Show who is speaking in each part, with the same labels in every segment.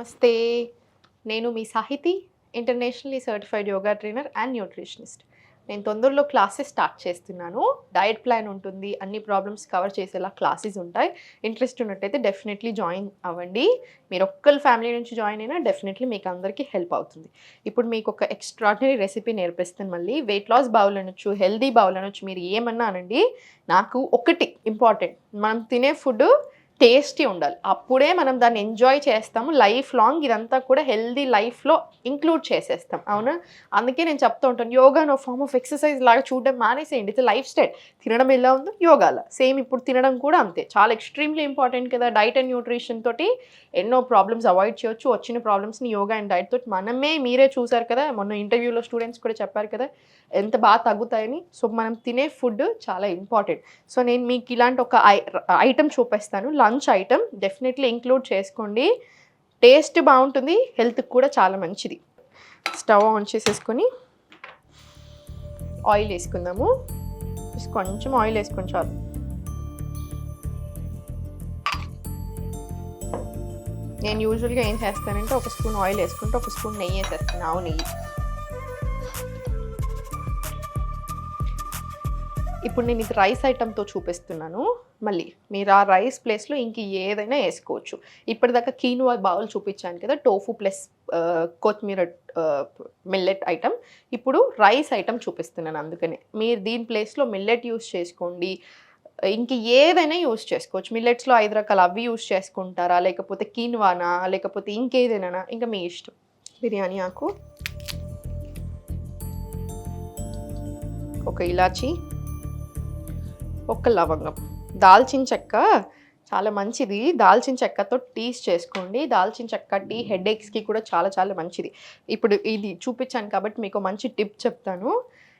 Speaker 1: నమస్తే. నేను మీ Sahithi, internationally certified yoga trainer and nutritionist. నేను తొందరలో క్లాసెస్ స్టార్ట్ చేస్తున్నాను. డయట్ ప్లాన్ ఉంటుంది. అన్ని ప్రాబ్లమ్స్ కవర్ చేసేలా క్లాసెస్ ఉంటాయి. ఇంట్రెస్ట్ ఉన్నట్టయితే డెఫినెట్లీ జాయిన్ అవ్వండి. మీరు ఒక్కళ్ళ ఫ్యామిలీ నుంచి జాయిన్ అయినా డెఫినెట్లీ మీకు అందరికీ హెల్ప్ అవుతుంది. ఇప్పుడు మీకు ఒక ఎక్స్ట్రాడినరీ రెసిపీ నేర్పిస్తాను మళ్ళీ. వెయిట్ లాస్ బౌల్ అనొచ్చు, హెల్తీ బౌల్ అనొచ్చు, మీరు ఏమన్నా అనండి. నాకు ఒకటి ఇంపార్టెంట్, మనం తినే ఫుడ్ టేస్టీ ఉండాలి. అప్పుడే మనం దాన్ని ఎంజాయ్ చేస్తాము. లైఫ్ లాంగ్ ఇదంతా కూడా హెల్దీ లైఫ్లో ఇంక్లూడ్ చేసేస్తాం. అవునా? అందుకే నేను చెప్తూ ఉంటాను, యోగా నో ఫార్మ్ ఆఫ్ ఎక్సర్సైజ్ లాగా చూడడం మానేసేయండి. ఇది లైఫ్ స్టైల్. తినడం ఎలా ఉందో యోగాలో సేమ్ ఇప్పుడు తినడం కూడా అంతే. చాలా ఎక్స్ట్రీమ్లీ ఇంపార్టెంట్ కదా. డైట్ అండ్ న్యూట్రిషన్ తోటి ఎన్నో ప్రాబ్లమ్స్ అవాయిడ్ చేయొచ్చు. వచ్చిన ప్రాబ్లమ్స్ని యోగా అండ్ డైట్ తోటి మీరే చూసారు కదా. మొన్న ఇంటర్వ్యూలో స్టూడెంట్స్ కూడా చెప్పారు కదా ఎంత బాగా తగ్గుతాయని. సో మనం తినే ఫుడ్ చాలా ఇంపార్టెంట్. సో నేను మీకు ఇలాంటి ఒక ఐటమ్ చూపిస్తాను. లంచ్ ఐటమ్ డెఫినెట్లీ ఇంక్లూడ్ చేసుకోండి. టేస్ట్ బాగుంటుంది, హెల్త్కి కూడా చాలా మంచిది. స్టవ్ ఆన్ చేసేసుకొని ఆయిల్ వేసుకుందాము. కొంచెం ఆయిల్ వేసుకొని చాలు. నేను యూజువల్గా ఏం చేస్తానంటే ఒక స్పూన్ ఆయిల్ వేసుకుంటే ఒక స్పూన్ నెయ్యి వేసేస్తాను, ఆవు నెయ్యి. ఇప్పుడు నేను ఇది రైస్ ఐటమ్తో చూపిస్తున్నాను. మళ్ళీ మీరు ఆ రైస్ ప్లేస్లో ఇంక ఏదైనా వేసుకోవచ్చు. ఇప్పటిదాకా కీనువా బౌల్ చూపించాను కదా, టోఫు ప్లస్ కొత్తిమీర మిల్లెట్ ఐటమ్. ఇప్పుడు రైస్ ఐటమ్ చూపిస్తున్నాను. అందుకనే మీరు దీని ప్లేస్లో మిల్లెట్ యూస్ చేసుకోండి. ఇంక ఏదైనా యూస్ చేసుకోవచ్చు. మిల్లెట్స్లో 5 రకాలు అవి యూస్ చేసుకుంటారా, లేకపోతే కీనువానా, లేకపోతే ఇంకేదైనా, ఇంకా మీ ఇష్టం. బిర్యానీ ఆకు, ఒక ఇలాచీ, ఒక లవంగం, దాల్చిన చెక్క చాలా మంచిది. దాల్చిన చెక్కతో టీస్ చేసుకోండి. దాల్చిన చెక్క టీ హెడేక్స్కి కూడా చాలా చాలా మంచిది. ఇప్పుడు ఇది చూపించాను కాబట్టి మీకు మంచి టిప్ చెప్తాను.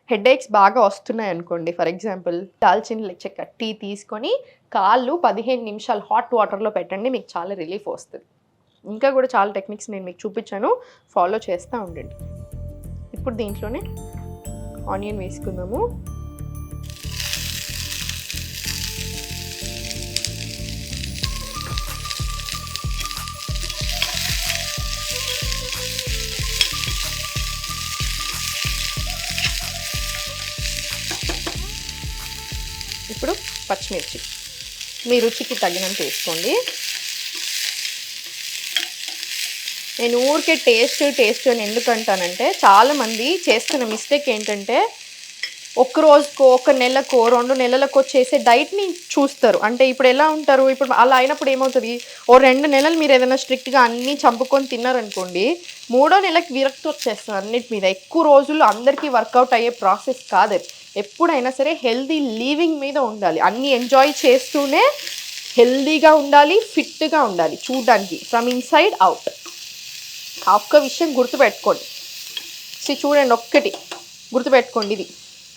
Speaker 1: హెడేక్స్ బాగా వస్తున్నాయి అనుకోండి, ఫర్ ఎగ్జాంపుల్ దాల్చిన చెక్క టీ తీసుకొని కాళ్ళు 15 నిమిషాలు హాట్ వాటర్లో పెట్టండి. మీకు చాలా రిలీఫ్ వస్తుంది. ఇంకా కూడా చాలా టెక్నిక్స్ నేను మీకు చూపించాను, ఫాలో చేస్తూ ఉండండి. ఇప్పుడు దీంట్లోనే ఆనియన్ వేసుకుందాము. ఇప్పుడు పచ్చిమిర్చి మీ రుచికి తగినంత వేసుకోండి. నేను ఊరికే టేస్ట్ అని ఎందుకంటానంటే, చాలామంది చేస్తున్న మిస్టేక్ ఏంటంటే ఒక్క రోజుకో, ఒక నెలకో, 2 నెలలకో చేసే డైట్ని చూస్తారు. అంటే ఇప్పుడు ఎలా ఉంటారు, ఇప్పుడు అలా అయినప్పుడు ఏమవుతుంది, 2 నెలలు మీరు ఏదైనా స్ట్రిక్ట్గా అన్నీ చంపుకొని తిన్నారనుకోండి, 3వ నెలకి విరక్తి వచ్చేస్తుంది అన్నిటి మీద. ఎక్కువ రోజులు అందరికీ వర్కౌట్ అయ్యే ప్రాసెస్ కాదు. ఎప్పుడైనా సరే హెల్దీ లివింగ్ మీద ఉండాలి. అన్నీ ఎంజాయ్ చేస్తూనే హెల్దీగా ఉండాలి, ఫిట్గా ఉండాలి చూడడానికి, ఫ్రమ్ ఇన్సైడ్ అవుట్. ఒక్క విషయం గుర్తుపెట్టుకోండి. చూడండి, ఒక్కటి గుర్తుపెట్టుకోండి, ఇది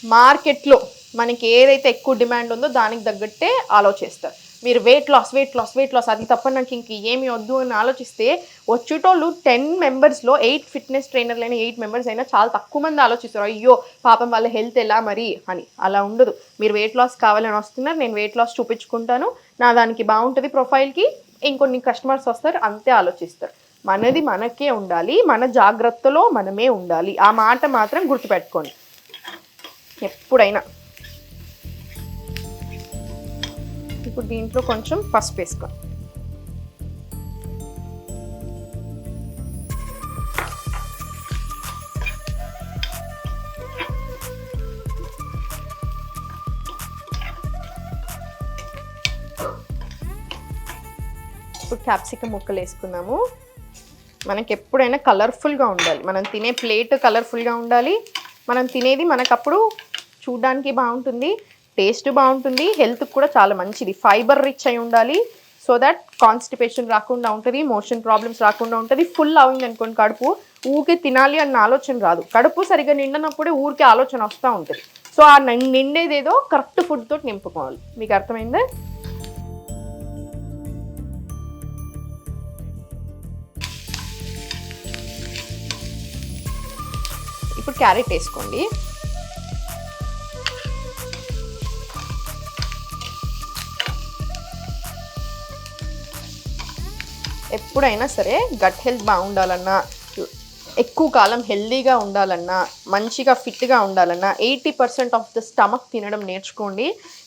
Speaker 1: మార్కెట్లో మనకి ఏదైతే ఎక్కువ డిమాండ్ ఉందో దానికి తగ్గట్టే ఆలోచిస్తారు. మీరు వెయిట్ లాస్ అది తప్ప నాకు ఇంక ఏమి వద్దు అని ఆలోచిస్తే వచ్చేటోళ్ళు 10 మెంబర్స్లో 8 ఫిట్నెస్ ట్రైనర్లైనా 8 మెంబర్స్ అయినా చాలా తక్కువ మంది ఆలోచిస్తారు, అయ్యో పాపం వాళ్ళ హెల్త్ ఎలా మరి అని. అలా ఉండదు. మీరు వెయిట్ లాస్ కావాలని వస్తున్నారు, నేను వెయిట్ లాస్ చూపించుకుంటాను, నా దానికి బాగుంటుంది ప్రొఫైల్కి, ఇంకొన్ని కస్టమర్స్ వస్తారు, అంతే ఆలోచిస్తారు. మనది మనకే ఉండాలి, మన జాగ్రత్తలో మనమే ఉండాలి. ఆ మాట మాత్రం గుర్తుపెట్టుకోండి ఎప్పుడైనా. ఇప్పుడు దీంట్లో కొంచెం పసుపు వేసుకోండి. ఇప్పుడు క్యాప్సికమ్ ముక్కలు వేసుకుందాము. మనకి ఎప్పుడైనా కలర్ఫుల్గా ఉండాలి, మనం తినే ప్లేట్ కలర్ఫుల్గా ఉండాలి. మనం తినేది మనకప్పుడు చూడడానికి బాగుంటుంది, టేస్ట్ బాగుంటుంది, హెల్త్కి కూడా చాలా మంచిది. ఫైబర్ రిచ్ అయి ఉండాలి, సో దట్ కాన్స్టిపేషన్ రాకుండా ఉంటుంది, మోషన్ ప్రాబ్లమ్స్ రాకుండా ఉంటుంది. ఫుల్ అయింది అనుకోండి కడుపు, ఊరికే తినాలి అన్న ఆలోచన రాదు. కడుపు సరిగ్గా నిండినప్పుడే ఊరికే ఆలోచన వస్తూ ఉంటుంది. సో ఆ నిండేదేదో కరెక్ట్ ఫుడ్ తోటి నింపుకోవాలి. మీకు అర్థమైందా? ఇప్పుడు క్యారెట్ వేసుకోండి. ఎప్పుడైనా సరే గట్ హెల్త్ బాగుండాలన్నా, ఎక్కువ కాలం హెల్దీగా ఉండాలన్నా, మంచిగా ఫిట్గా ఉండాలన్నా 80% ఆఫ్ ద స్టమక్ తినడం నేర్చుకోండి.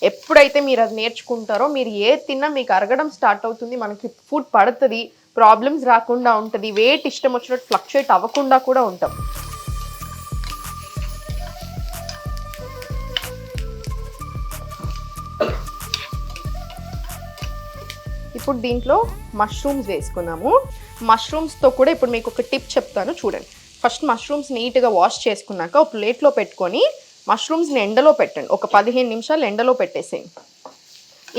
Speaker 1: ఎప్పుడైతే మీరు అది నేర్చుకుంటారో మీరు ఏది తిన్నా మీకు అరగడం స్టార్ట్ అవుతుంది, మనకి ఫుడ్ పడుతుంది, ప్రాబ్లమ్స్ రాకుండా ఉంటుంది, వెయిట్ ఇష్టం వచ్చినట్టు ఫ్లక్చుయేట్ అవ్వకుండా కూడా ఉంటాం. ఇప్పుడు దీంట్లో మష్రూమ్స్ వేసుకున్నాము. మష్రూమ్స్తో కూడా ఇప్పుడు మీకు ఒక టిప్ చెప్తాను చూడండి. ఫస్ట్ మష్రూమ్స్ నీట్గా వాష్ చేసుకున్నాక ఒక ప్లేట్లో పెట్టుకొని మష్రూమ్స్ని ఎండలో పెట్టండి. ఒక 15 నిమిషాలు ఎండలో పెట్టేసేయండి.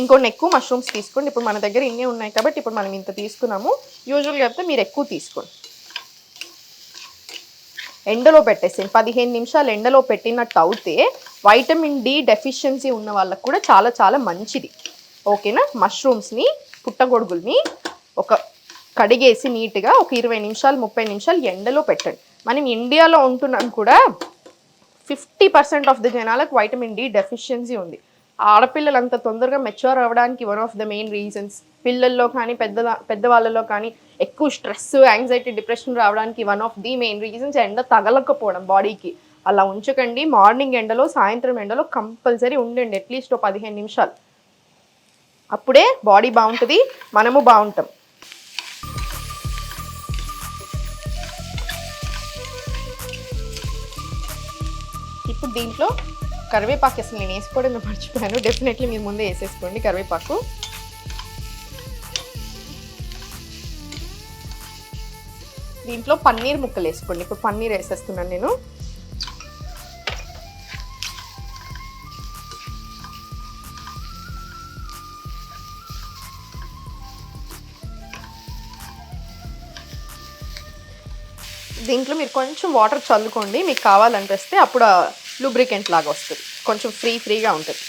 Speaker 1: ఇంకొన్ని ఎక్కువ మష్రూమ్స్ తీసుకోండి. ఇప్పుడు మన దగ్గర ఇన్నే ఉన్నాయి కాబట్టి ఇప్పుడు మనం ఇంత తీసుకున్నాము. యూజువల్గా అయితే మీరు ఎక్కువ తీసుకోండి. ఎండలో పెట్టేసేయండి. 15 నిమిషాలు ఎండలో పెట్టినట్టు అవుతే వైటమిన్ డి డెఫిషియన్సీ ఉన్న వాళ్ళకు కూడా చాలా చాలా మంచిది. ఓకేనా? మష్రూమ్స్ని, పుట్టగొడుగుల్ని ఒక కడిగేసి నీట్గా ఒక 20 నిమిషాలు 30 నిమిషాలు ఎండలో పెట్టండి. మనం ఇండియాలో ఉంటున్నాం కూడా 50% ఆఫ్ ద జనాలకు వైటమిన్ డి డెఫిషియన్సీ ఉంది. ఆడపిల్లలు అంత తొందరగా మెచ్యూర్ అవ్వడానికి one of the main reasons, పిల్లల్లో కానీ పెద్దవాళ్ళలో కానీ ఎక్కువ స్ట్రెస్, యాంగ్జైటీ, డిప్రెషన్ రావడానికి one of the main reasons ఎండ తగలకపోవడం బాడీకి. అలా ఉంచకండి. మార్నింగ్ ఎండలో, సాయంత్రం ఎండలో కంపల్సరీ ఉండండి అట్లీస్ట్ 15 నిమిషాలు. అప్పుడే బాడీ బాగుంటుంది, మనము బాగుంటాం. ఇప్పుడు దీంట్లో కరివేపాకు అసలు నేను వేసుకోవడం మర్చిపోయాను. డెఫినెట్లీ మీరు ముందే వేసేసుకోండి కరివేపాకు. దీంట్లో పన్నీర్ ముక్కలు వేసుకోండి. ఇప్పుడు పన్నీర్ వేసేస్తున్నాను నేను. దీంట్లో మీరు కొంచెం వాటర్ చల్లుకోండి మీకు కావాలనిపిస్తే, అప్పుడు లూబ్రికెంట్ లాగా వస్తుంది, కొంచెం ఫ్రీగా ఉంటుంది.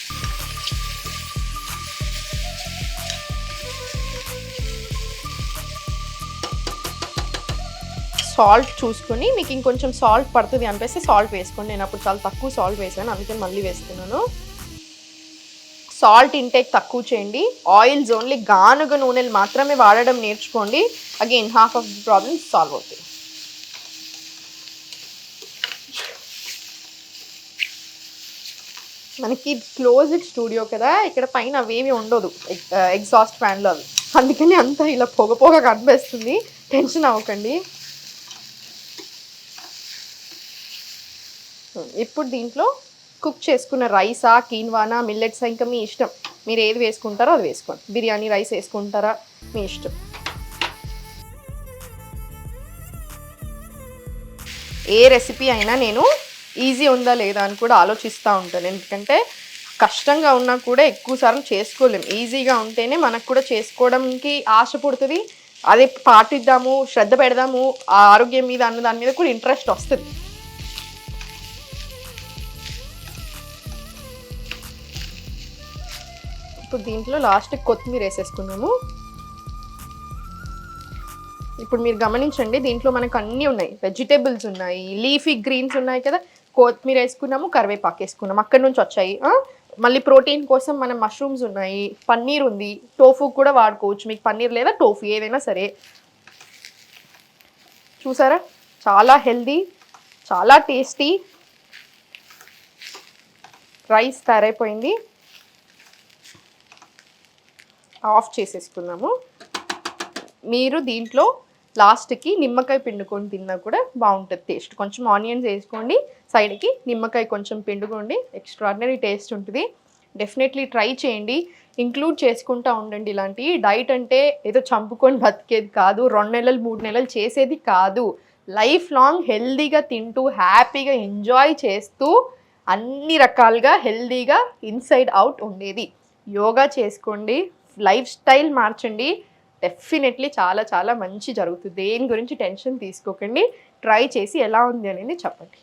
Speaker 1: సాల్ట్ చూసుకొని మీకు ఇంకొంచెం సాల్ట్ పడుతుంది అనిపిస్తే సాల్ట్ వేసుకోండి. నేను అప్పుడు చాలా తక్కువ సాల్ట్ వేసాను, అందుకని మళ్ళీ వేస్తున్నాను. సాల్ట్ ఇంటేక్ తక్కువ చేయండి. ఆయిల్స్ ఓన్లీ గానుగ నూనెలు మాత్రమే వాడడం నేర్చుకోండి. Again half of the problems solve అవుతాయి. మనకి క్లోజ్డ్ స్టూడియో కదా, ఇక్కడ పైన అవేమి ఉండదు ఎగ్జాస్ట్ ఫ్యాన్లో అవి, అందుకని అంతా ఇలా పొగ కనిపిస్తుంది. టెన్షన్ అవ్వకండి. ఇప్పుడు దీంట్లో కుక్ చేసుకున్న రైసా, కీన్వానా, మిల్లెట్సా, ఇంకా మీ ఇష్టం, మీరు ఏది వేసుకుంటారో అది వేసుకోండి. బిర్యానీ రైస్ వేసుకుంటారా మీ ఇష్టం. ఏ రెసిపీ అయినా నేను ఈజీ ఉందా లేదా అని కూడా ఆలోచిస్తూ ఉంటాను. ఎందుకంటే కష్టంగా ఉన్నా కూడా ఎక్కువసార్లు చేసుకోలేము. ఈజీగా ఉంటేనే మనకు కూడా చేసుకోవడానికి ఆశ పుడుతుంది, అదే పాటిద్దాము, శ్రద్ధ పెడదాము ఆ ఆరోగ్యం మీద అన్న దాని మీద కూడా ఇంట్రెస్ట్ వస్తుంది. ఇప్పుడు దీంట్లో లాస్ట్కి కొత్తిమీర వేసేసుకున్నాము. ఇప్పుడు మీరు గమనించండి, దీంట్లో మనకు అన్నీ ఉన్నాయి, వెజిటేబుల్స్ ఉన్నాయి, లీఫీ గ్రీన్స్ ఉన్నాయి కదా, కొత్తిమీర వేసుకున్నాము, కరివేపాకు వేసుకున్నాము, అక్కడి నుంచి వచ్చాయి. మళ్ళీ ప్రోటీన్ కోసం మనం మష్రూమ్స్ ఉన్నాయి, పన్నీర్ ఉంది, టోఫు కూడా వాడుకోవచ్చు, మీకు పన్నీర్ లేదా టోఫు ఏదైనా సరే. చూసారా, చాలా హెల్దీ, చాలా టేస్టీ రైస్ తయారైపోయింది. ఆఫ్ చేసేసుకున్నాము. మీరు దీంట్లో లాస్ట్కి నిమ్మకాయ పిండుకొని తిన్నా కూడా బాగుంటుంది టేస్ట్. కొంచెం ఆనియన్స్ వేసుకోండి, సైడ్కి నిమ్మకాయ కొంచెం పిండుకోండి, ఎక్స్ట్రాడినరీ టేస్ట్ ఉంటుంది. డెఫినెట్లీ ట్రై చేయండి, ఇంక్లూడ్ చేసుకుంటూ ఉండండి. ఇలాంటి డైట్ అంటే ఏదో చంపుకొని బతికేది కాదు, 2 నెలలు 3 నెలలు చేసేది కాదు. లైఫ్ లాంగ్ హెల్దీగా తింటూ హ్యాపీగా ఎంజాయ్ చేస్తూ అన్ని రకాలుగా హెల్దీగా ఇన్సైడ్ అవుట్ ఉండేది. యోగా చేసుకోండి, లైఫ్ స్టైల్ మార్చండి, డెఫినెట్లీ చాలా చాలా మంచి జరుగుతుంది. దేని గురించి టెన్షన్ తీసుకోకండి, ట్రై చేసి ఎలా ఉంది అనేది చెప్పండి.